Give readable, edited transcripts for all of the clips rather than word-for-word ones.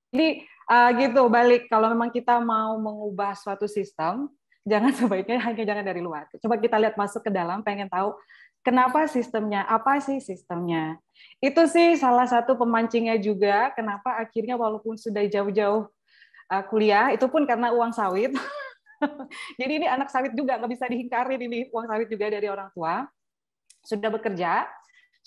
Jadi gitu, balik kalau memang kita mau mengubah suatu sistem, jangan sebaiknya hanya jangan dari luar. Coba kita lihat masuk ke dalam, pengen tahu kenapa sistemnya, apa sih sistemnya. Itu sih salah satu pemancingnya juga, kenapa akhirnya walaupun sudah jauh-jauh kuliah, itu pun karena uang sawit. Jadi ini anak sawit juga, nggak bisa dihingkarin ini uang sawit juga dari orang tua.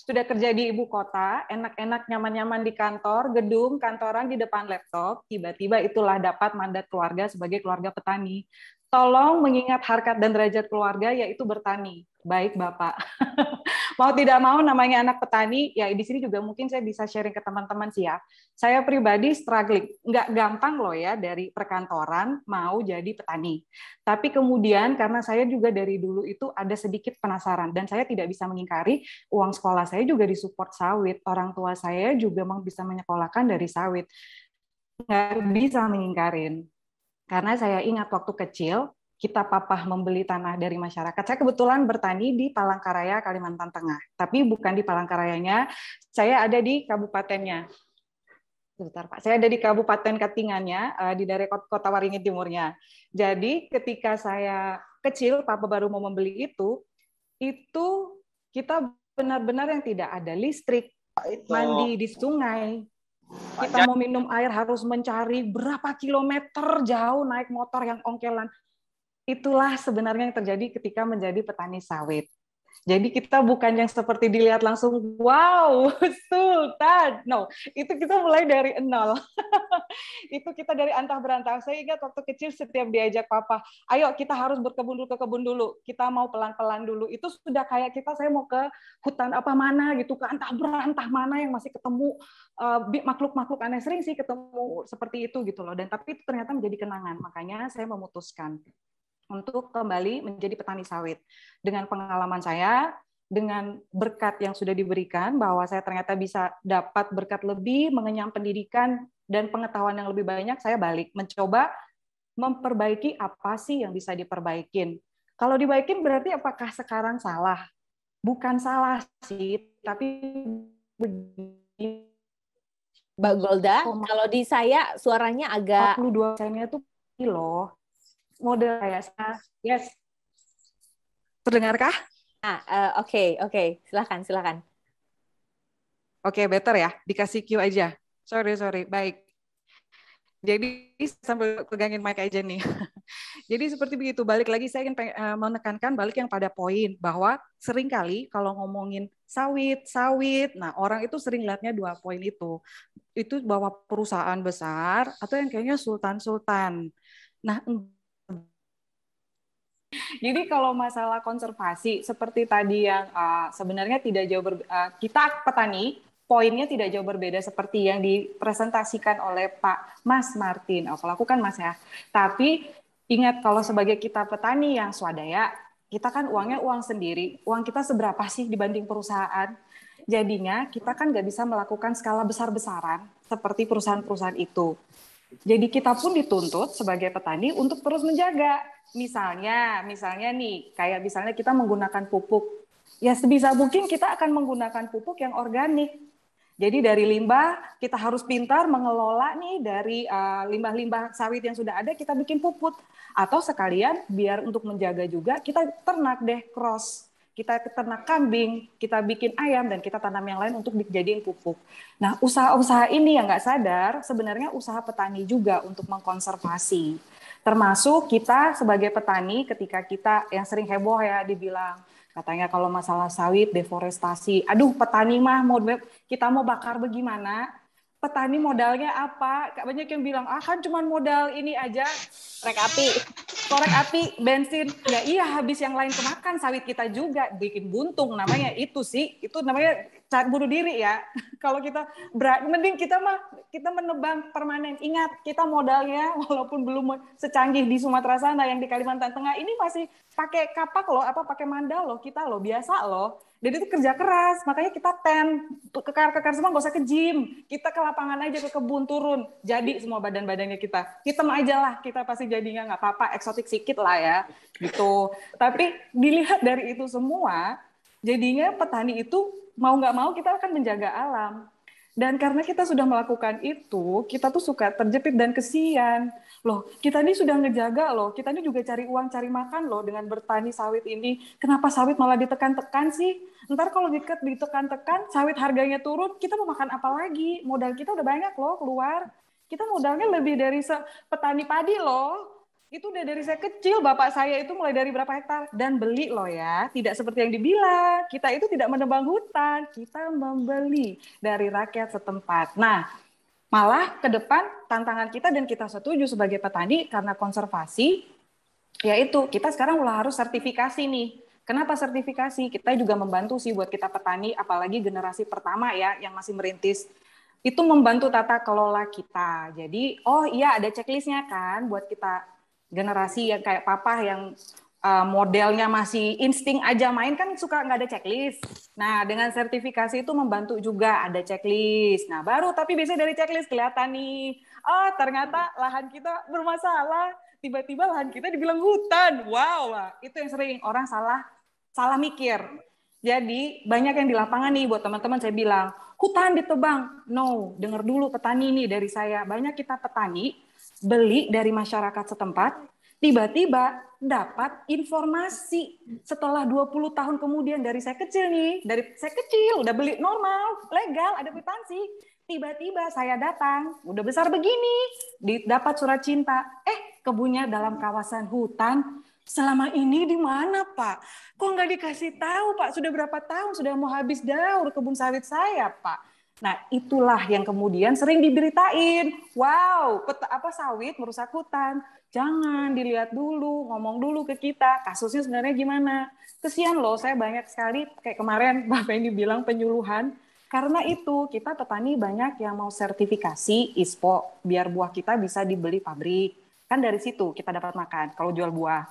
Sudah kerja di ibu kota, enak-enak, nyaman-nyaman di kantor, gedung, kantoran di depan laptop, tiba-tiba itulah dapat mandat keluarga sebagai keluarga petani. Tolong mengingat harkat dan derajat keluarga, yaitu bertani. Baik, Bapak. Mau tidak mau namanya anak petani, ya di sini juga mungkin saya bisa sharing ke teman-teman sih ya. Saya pribadi struggling, nggak gampang loh ya dari perkantoran mau jadi petani. Tapi kemudian karena saya juga dari dulu itu ada sedikit penasaran dan saya tidak bisa mengingkari uang sekolah saya juga disupport sawit. Orang tua saya juga memang bisa menyekolahkan dari sawit. Nggak bisa mengingkarin. Karena saya ingat waktu kecil, kita papah membeli tanah dari masyarakat. Saya kebetulan bertani di Palangkaraya, Kalimantan Tengah. Tapi bukan di Palangkarayanya, saya ada di kabupatennya. Sebentar, Pak. Saya ada di Kabupaten Katingannya, di daerah Kota Waringin Timurnya. Jadi ketika saya kecil, Papa baru mau membeli itu kita benar-benar yang tidak ada listrik, mandi di sungai. Kita mau minum air harus mencari berapa kilometer jauh naik motor yang ongkelan. Itulah sebenarnya yang terjadi ketika menjadi petani sawit. Jadi kita bukan yang seperti dilihat langsung, wow, sultan. No, itu kita mulai dari nol. Itu kita dari antah berantah. Saya ingat waktu kecil setiap diajak papa, ayo kita harus berkebun dulu, ke kebun dulu. Kita mau pelan-pelan dulu. Itu sudah kayak kita, saya mau ke hutan apa mana gitu, ke antah berantah mana yang masih ketemu makhluk-makhluk aneh. Sering sih ketemu seperti itu gitu loh. Dan tapi itu ternyata menjadi kenangan. Makanya saya memutuskan untuk kembali menjadi petani sawit. Dengan pengalaman saya, dengan berkat yang sudah diberikan, bahwa saya ternyata bisa dapat berkat lebih, mengenyam pendidikan, dan pengetahuan yang lebih banyak, saya balik, mencoba memperbaiki apa sih yang bisa diperbaikin. Kalau dibaikin berarti apakah sekarang salah? Bukan salah sih, tapi Mbak Golda, kalau di saya suaranya agak 42%-nya tuh loh. Model kayak saya. Yes. Terdengarkah? oke, silakan. Oke, better ya. Dikasih cue aja. Sorry. Baik. Jadi sambil pegangin mic aja nih. Jadi seperti begitu. Balik lagi saya ingin menekankan balik yang pada poin bahwa seringkali kalau ngomongin sawit, nah orang itu sering lihatnya dua poin itu. Itu bahwa perusahaan besar atau yang kayaknya sultan-sultan. Nah, jadi kalau masalah konservasi seperti tadi yang sebenarnya tidak jauh kita petani poinnya tidak jauh berbeda seperti yang dipresentasikan oleh Pak Mas Martin. Oh, kalau aku kan Mas ya. Tapi ingat kalau sebagai kita petani yang swadaya, kita kan uangnya uang sendiri. Uang kita seberapa sih dibanding perusahaan? Jadinya kita kan nggak bisa melakukan skala besar-besaran seperti perusahaan-perusahaan itu. Jadi kita pun dituntut sebagai petani untuk terus menjaga. Misalnya nih, kayak misalnya kita menggunakan pupuk. Ya sebisa mungkin kita akan menggunakan pupuk yang organik. Jadi dari limbah kita harus pintar mengelola nih dari limbah-limbah sawit yang sudah ada kita bikin pupuk. Atau sekalian biar untuk menjaga juga kita ternak deh cross. Kita ternak kambing, kita bikin ayam, dan kita tanam yang lain untuk dijadiin pupuk. Nah, usaha-usaha ini yang nggak sadar, sebenarnya usaha petani juga untuk mengkonservasi. Termasuk kita sebagai petani, ketika kita yang sering heboh ya dibilang, katanya kalau masalah sawit, deforestasi, aduh petani mah kita mau bakar bagaimana? Petani modalnya apa? Banyak yang bilang, kan cuma modal ini aja, korek api, bensin. Ya iya, habis yang lain kemakan, sawit kita juga bikin buntung, namanya itu sih, itu namanya bunuh diri ya. Kalau kita mending kita menebang permanen. Ingat, kita modalnya walaupun belum secanggih di Sumatera sana, yang di Kalimantan Tengah ini masih pakai kapak loh, pakai mandal loh, kita loh biasa loh. Dan itu kerja keras, makanya kita kekar semua, nggak usah ke gym, kita ke lapangan aja, ke kebun turun, jadi semua badan-badannya kita hitam aja lah, kita pasti jadinya nggak apa-apa, eksotik sedikit lah ya, gitu. Tapi dilihat dari itu semua, jadinya petani itu mau nggak mau kita akan menjaga alam. Dan karena kita sudah melakukan itu, kita tuh suka terjepit dan kesian. Loh, kita ini sudah ngejaga loh, kita ini juga cari uang, cari makan loh dengan bertani sawit ini. Kenapa sawit malah ditekan-tekan sih? Ntar kalau ditekan-tekan, sawit harganya turun, kita mau makan apa lagi? Modal kita udah banyak loh keluar. Kita modalnya lebih dari petani padi loh. Itu udah dari saya kecil, bapak saya itu mulai dari berapa hektar. Dan beli loh ya, tidak seperti yang dibilang. Kita itu tidak menebang hutan, kita membeli dari rakyat setempat. Nah, malah ke depan tantangan kita dan kita setuju sebagai petani karena konservasi, yaitu kita sekarang mulai harus sertifikasi nih. Kenapa sertifikasi? Kita juga membantu sih buat kita petani, apalagi generasi pertama ya yang masih merintis. Itu membantu tata kelola kita. Jadi, oh iya ada checklistnya kan buat kita generasi yang kayak papa yang modelnya masih insting aja main kan suka nggak ada checklist. Nah, dengan sertifikasi itu membantu juga ada checklist. Nah, baru tapi biasanya dari checklist kelihatan nih, oh ternyata lahan kita bermasalah. Tiba-tiba lahan kita dibilang hutan. Wow, itu yang sering orang salah mikir. Jadi banyak yang di lapangan nih buat teman-teman saya bilang, hutan ditebang. No, dengar dulu petani nih dari saya. Banyak kita petani beli dari masyarakat setempat, tiba-tiba dapat informasi setelah 20 tahun kemudian dari saya kecil nih, dari saya kecil udah beli normal, legal, ada kwitansi. Tiba-tiba saya datang, udah besar begini, dapat surat cinta. Kebunnya dalam kawasan hutan. Selama ini di mana, Pak? Kok nggak dikasih tahu, Pak? Sudah berapa tahun sudah mau habis daur kebun sawit saya, Pak. Nah, itulah yang kemudian sering diberitain. Wow, sawit merusak hutan. Jangan dilihat dulu, ngomong dulu ke kita. Kasusnya sebenarnya gimana? Kesian loh, saya banyak sekali, kayak kemarin Bapak ini bilang penyuluhan. Karena itu, kita petani banyak yang mau sertifikasi ISPO, biar buah kita bisa dibeli pabrik. Kan dari situ kita dapat makan, kalau jual buah.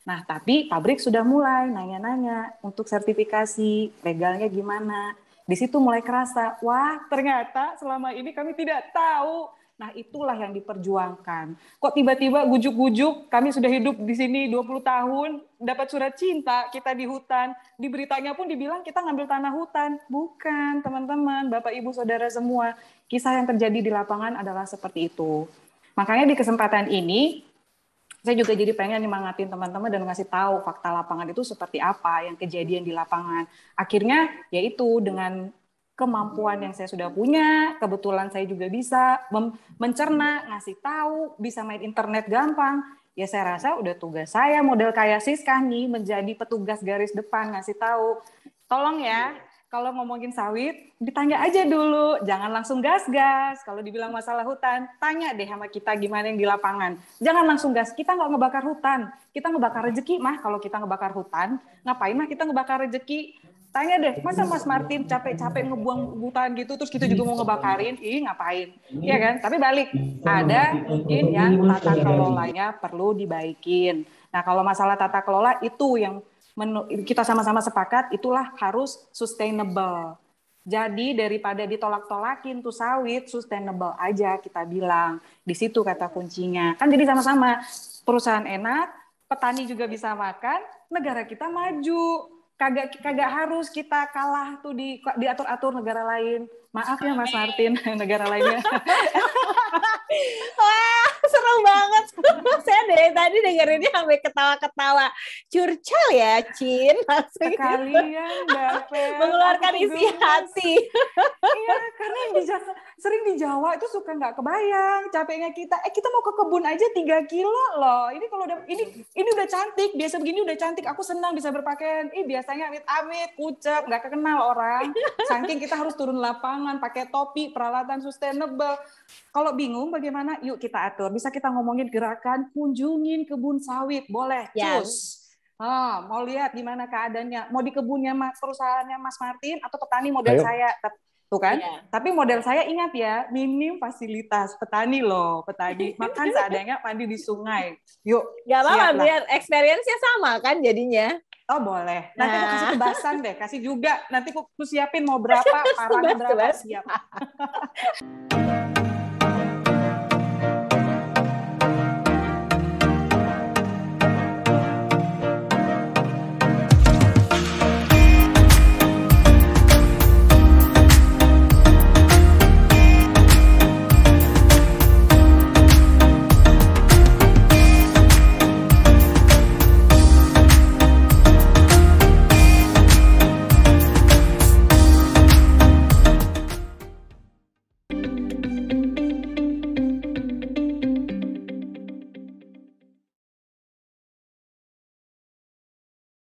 Nah, tapi pabrik sudah mulai nanya-nanya untuk sertifikasi, legalnya gimana. Di situ mulai kerasa, wah ternyata selama ini kami tidak tahu. Nah itulah yang diperjuangkan. Kok tiba-tiba gujuk-gujuk, kami sudah hidup di sini 20 tahun, dapat surat cinta, kita di hutan. Di beritanya pun dibilang kita ngambil tanah hutan. Bukan teman-teman, Bapak Ibu Saudara semua. Kisah yang terjadi di lapangan adalah seperti itu. Makanya di kesempatan ini, saya juga jadi pengen nyemangatin teman-teman dan ngasih tahu fakta lapangan itu seperti apa yang kejadian di lapangan. Akhirnya yaitu dengan kemampuan yang saya sudah punya, kebetulan saya juga bisa mencerna, ngasih tahu, bisa main internet gampang. Ya saya rasa udah tugas saya model kayak Siska nih menjadi petugas garis depan ngasih tahu. Tolong ya, kalau ngomongin sawit, ditanya aja dulu, jangan langsung gas-gas. Kalau dibilang masalah hutan, tanya deh sama kita gimana yang di lapangan. Jangan langsung gas, kita nggak ngebakar hutan, kita ngebakar rezeki mah. Kalau kita ngebakar hutan, ngapain mah kita ngebakar rezeki? Tanya deh, masa Mas Martin capek-capek ngebuang hutan gitu, terus kita juga mau ngebakarin, ngapain? Iya kan? Tapi balik, ada mungkin yang tata kelolanya perlu dibaikin. Nah kalau masalah tata kelola itu yang kita sama-sama sepakat itulah harus sustainable. Jadi daripada ditolak-tolakin tuh sawit, sustainable aja kita bilang. Di situ kata kuncinya. Kan jadi sama-sama perusahaan enak, petani juga bisa makan, negara kita maju. Kagak harus kita kalah tuh diatur-atur negara lain. Maaf ya Mas Martin, negara lainnya. Wah, seru banget. Saya dari tadi dengerinnya sampai ketawa-ketawa. Curcol ya, Cin. Sekalian, Mbak Fer. Mengeluarkan isi hati. Iya, karena yang sering di Jawa itu suka nggak kebayang capeknya kita. Kita mau ke kebun aja 3 kilo loh. Ini kalau udah ini udah cantik, biasa begini udah cantik. Aku senang bisa berpakaian. Biasanya amit-amit, kucep, nggak kenal orang. Saking kita harus turun lapangan, pakai topi, peralatan sustainable. Kalau bingung bagaimana? Yuk kita atur. Bisa kita ngomongin gerakan kunjungin kebun sawit, boleh. Cus. Mau lihat gimana keadaannya? Mau di kebunnya perusahaannya Mas Martin atau petani model saya? Tuh kan? Yeah. Tapi model saya ingat ya, minim fasilitas petani loh, petani makan seadanya, mandi di sungai. Yuk. Gak apa-apa, biar experience-nya sama kan jadinya. Oh boleh. Nanti aku kasih kebasan deh, kasih juga. Nanti aku siapin mau berapa, parahnya berapa, siap.